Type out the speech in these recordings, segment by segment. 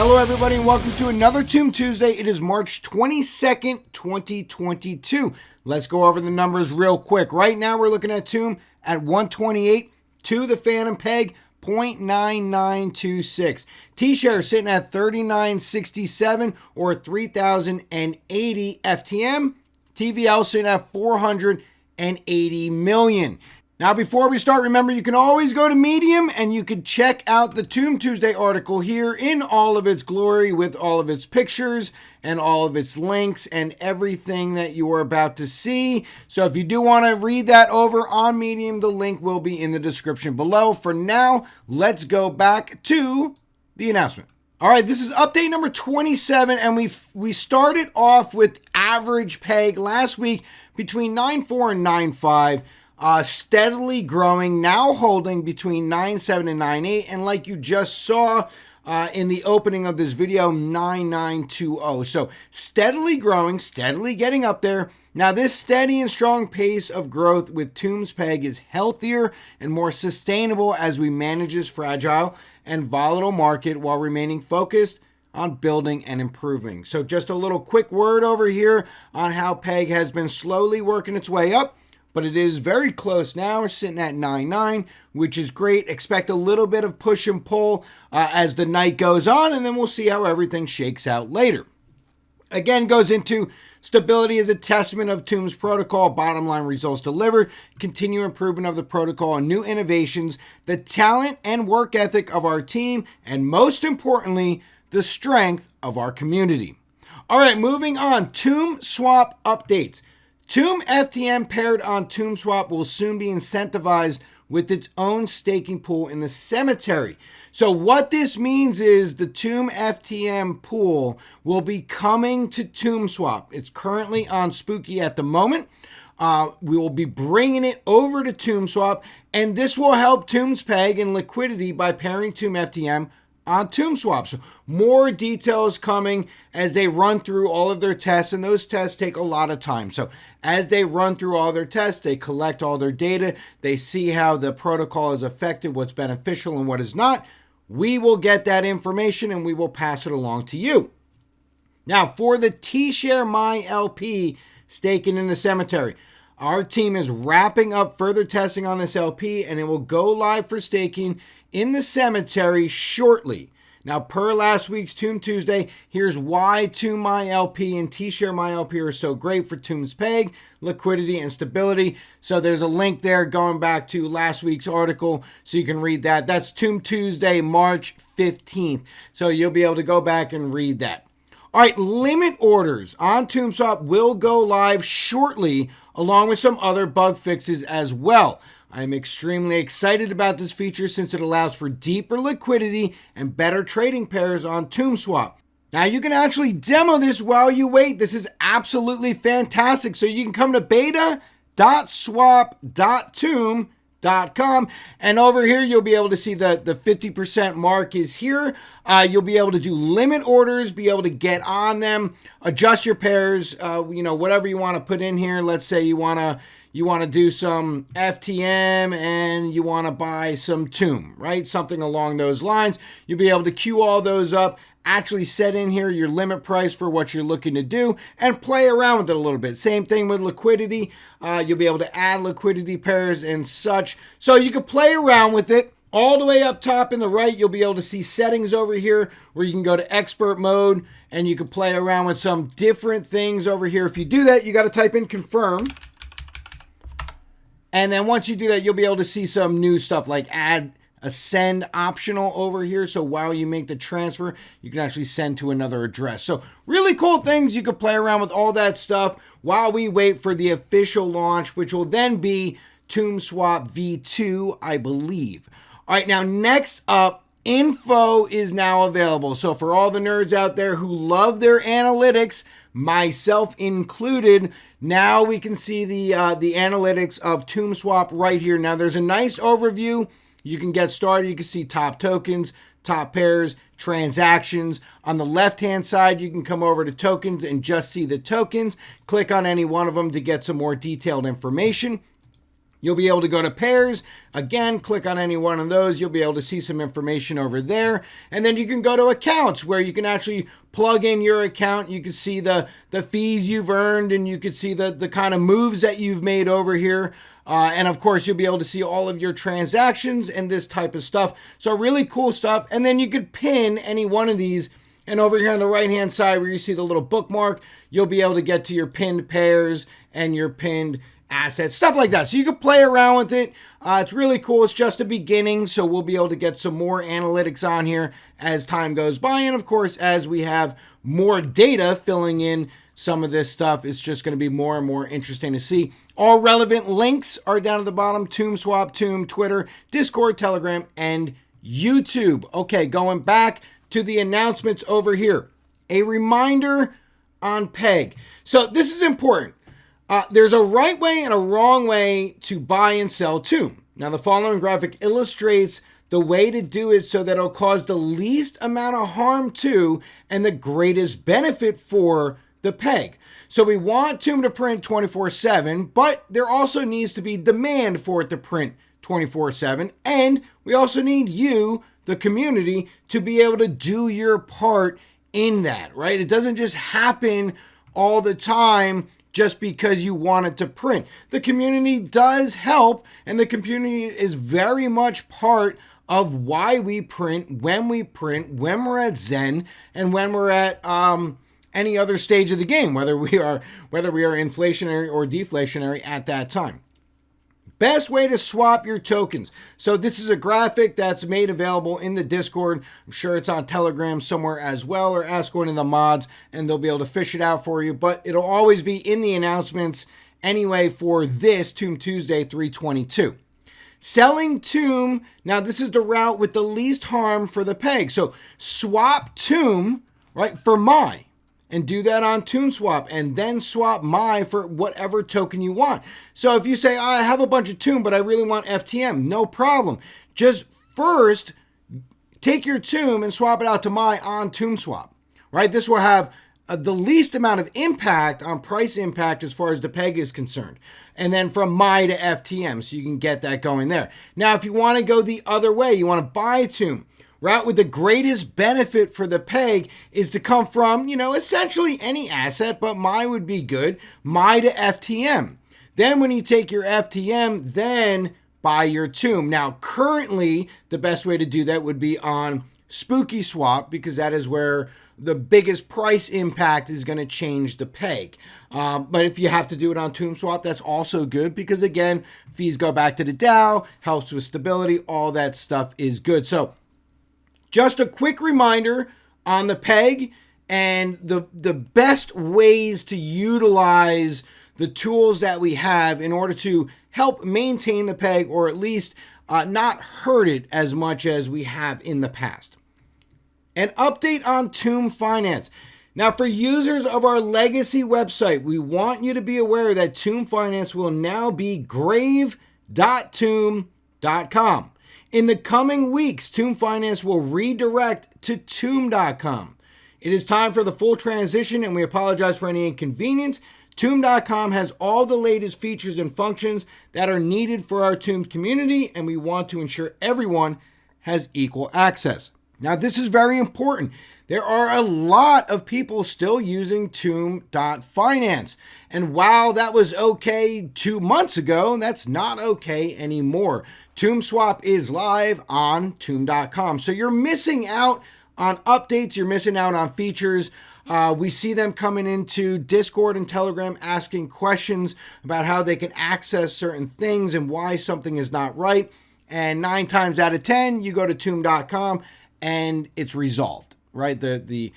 Hello everybody and welcome to another Tomb Tuesday. It is March 22nd, 2022. Let's go over the numbers real quick. Right now we're looking at Tomb at 128 to the Phantom Peg, 0.9926. T-share sitting at 3967 or 3080 FTM. TVL sitting at 480 million. Now, before we start, remember you can always go to Medium and you can check out the Tomb Tuesday article here in all of its glory with all of its pictures and all of its links and everything that you are about to see. So if you do want to read that over on Medium, the link will be in the description below. For now, let's go back to the announcement. All right, this is update number 27, and we started off with average peg last week between 9.4 and 9.5. Steadily growing, now holding between 9.7 and 9.8, and like you just saw in the opening of this video, 9.920. So steadily growing, steadily getting up there. Now this steady and strong pace of growth with Tomb's peg is healthier and more sustainable as we manage this fragile and volatile market while remaining focused on building and improving. So just a little quick word over here on how peg has been slowly working its way up. But it is very close now. We're sitting at 9.9, which is great. Expect a little bit of push and pull as the night goes on, and then we'll see how everything shakes out later. Again, goes into stability as a testament of Tomb's protocol, bottom line results delivered, continued improvement of the protocol, and new innovations, the talent and work ethic of our team, and most importantly, the strength of our community. All right, moving on. Tomb swap updates. Tomb FTM paired on TombSwap will soon be incentivized with its own staking pool in the cemetery. So what this means is the Tomb FTM pool will be coming to TombSwap. It's currently on Spooky at the moment. We will be bringing it over to TombSwap, and this will help Tomb's peg and liquidity by pairing Tomb FTM on TombSwap. So more details coming as they run through all of their tests, and those tests take a lot of time. So as they run through all their tests, they collect all their data, they see how the protocol is affected, what's beneficial and what is not. We will get that information and we will pass it along to you. Now for the T-Share My LP staking in the cemetery, our team is wrapping up further testing on this LP, and it will go live for staking in the cemetery shortly. Now, per last week's Tomb Tuesday, here's why Tomb My LP and T-Share My LP are so great for Tomb's peg, liquidity, and stability. So there's a link there going back to last week's article, so you can read that. That's Tomb Tuesday, March 15th. So you'll be able to go back and read that. All right, limit orders on TombSwap will go live shortly, along with some other bug fixes as well. I'm extremely excited about this feature since it allows for deeper liquidity and better trading pairs on TombSwap. Now you can actually demo this while you wait. This is absolutely fantastic. So you can come to beta.swap.tomb.com, and over here you'll be able to see the 50% mark is here. You'll be able to do limit orders, be able to get on them, adjust your pairs, whatever you want to put in here. Let's say you want to do some FTM and you want to buy some Tomb, right? Something along those lines. You'll be able to queue all those up, actually set in here your limit price for what you're looking to do, and play around with it a little bit. Same thing with liquidity. You'll be able to add liquidity pairs and such. So you can play around with it. All the way up top in the right, you'll be able to see settings over here where you can go to expert mode and you can play around with some different things over here. If you do that, you got to type in confirm. And then once you do that, you'll be able to see some new stuff like add a send optional over here. So while you make the transfer, you can actually send to another address. So really cool things. You can play around with all that stuff while we wait for the official launch, which will then be TombSwap V2, I believe. All right, now next up, info is now available. So for all the nerds out there who love their analytics, myself included, now we can see the analytics of TombSwap right here. Now there's a nice overview. You can get started. You can see top tokens, top pairs, transactions. On the left-hand side, you can come over to tokens and just see the tokens. Click on any one of them to get some more detailed information. You'll be able to go to pairs. Again, click on any one of those. You'll be able to see some information over there. And then you can go to accounts where you can actually plug in your account. You can see the fees you've earned, and you can see the kind of moves that you've made over here. And of course, you'll be able to see all of your transactions and this type of stuff. So really cool stuff. And then you could pin any one of these. And over here on the right-hand side where you see the little bookmark, you'll be able to get to your pinned pairs and your pinned assets, stuff like that. So you can play around with it. It's really cool. It's just a beginning, so we'll be able to get some more analytics on here as time goes by. And of course, as we have more data filling in some of this stuff, it's just going to be more and more interesting to see. All relevant links are down at the bottom: ToomSwap, Toom, Twitter, Discord, Telegram, and YouTube. Okay, going back to the announcements over here. A reminder on PEG. So this is important. There's a right way and a wrong way to buy and sell Toom. Now, the following graphic illustrates the way to do it so that it'll cause the least amount of harm to and the greatest benefit for the PEG. So we want Toom to print 24/7, but there also needs to be demand for it to print 24/7. And we also need you, the community, to be able to do your part in that, right? It doesn't just happen all the time just because you want it to print. The community does help, and the community is very much part of why we print, when we're at Zen, and when we're at any other stage of the game, whether we are inflationary or deflationary at that time. Best way to swap your tokens. So this is a graphic that's made available in the Discord. I'm sure it's on Telegram somewhere as well, or ask one of the mods and they'll be able to fish it out for you. But it'll always be in the announcements anyway for this Toom Tuesday 322. Selling Toom. Now this is the route with the least harm for the PEG. So swap Toom, right, for MAI. And do that on ToomSwap, and then swap MAI for whatever token you want. So if you say, I have a bunch of Toom, but I really want FTM, no problem. Just first take your Toom and swap it out to MAI on ToomSwap, right? This will have the least amount of impact on price impact as far as the PEG is concerned. And then from MAI to FTM, so you can get that going there. Now, if you want to go the other way, you want to buy Toom, route with the greatest benefit for the PEG is to come from, essentially any asset, but MAI would be good. MAI to FTM. Then when you take your FTM, then buy your Toom. Now, currently, the best way to do that would be on Spooky Swap, because that is where the biggest price impact is going to change the PEG. But if you have to do it on ToomSwap, that's also good, because again, fees go back to the DAO, helps with stability, all that stuff is good. So just a quick reminder on the PEG and the best ways to utilize the tools that we have in order to help maintain the PEG, or at least not hurt it as much as we have in the past. An update on Toom Finance. Now, for users of our legacy website, we want you to be aware that Toom Finance will now be grave.toom.com. In the coming weeks, Toom Finance will redirect to toom.com. It is time for the full transition, and we apologize for any inconvenience. Toom.com has all the latest features and functions that are needed for our Toom community, and we want to ensure everyone has equal access. Now, this is very important. There are a lot of people still using Toom.finance. And while that was okay 2 months ago, that's not okay anymore. ToomSwap is live on Toom.com. So you're missing out on updates. You're missing out on features. We see them coming into Discord and Telegram asking questions about how they can access certain things and why something is not right. And 9 times out of 10, you go to Toom.com and it's resolved, right? The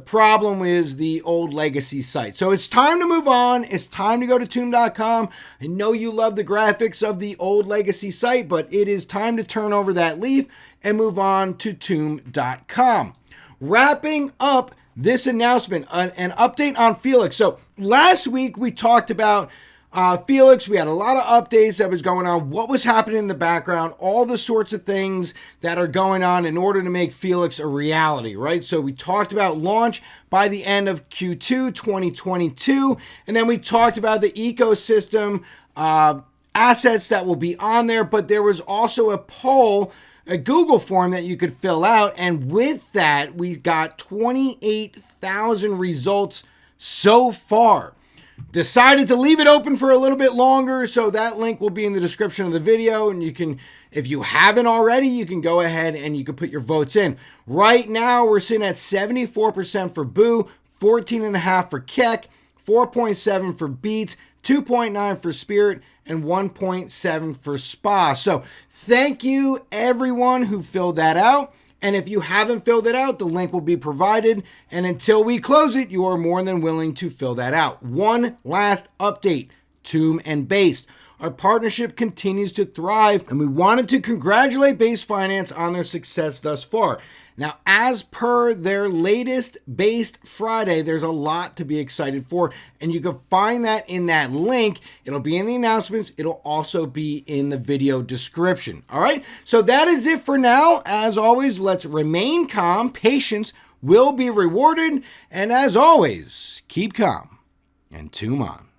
problem is the old legacy site. So it's time to move on. It's time to go to Toom.com. I know you love the graphics of the old legacy site, but it is time to turn over that leaf and move on to Toom.com. Wrapping up this announcement, an update on Felix. So last week we talked about Felix. We had a lot of updates that was going on, what was happening in the background, all the sorts of things that are going on in order to make Felix a reality, right? So we talked about launch by the end of Q2 2022, and then we talked about the ecosystem assets that will be on there, but there was also a poll, a Google form that you could fill out. And with that, we got 28,000 results so far. Decided to leave it open for a little bit longer, so that link will be in the description of the video, and you can, if you haven't already, you can go ahead and you can put your votes in. Right now, we're sitting at 74% for Boo, 14.5% for Keck, 4.7% for Beats, 2.9% for Spirit, and 1.7% for Spa. So thank you everyone who filled that out. And if you haven't filled it out, the link will be provided. And until we close it, you are more than willing to fill that out. One last update, Tomb and Based. Our partnership continues to thrive, and we wanted to congratulate Based Finance on their success thus far. Now, as per their latest Based Friday, there's a lot to be excited for, and you can find that in that link. It'll be in the announcements. It'll also be in the video description. All right, so that is it for now. As always, let's remain calm. Patience will be rewarded, and as always, keep calm and tomb on.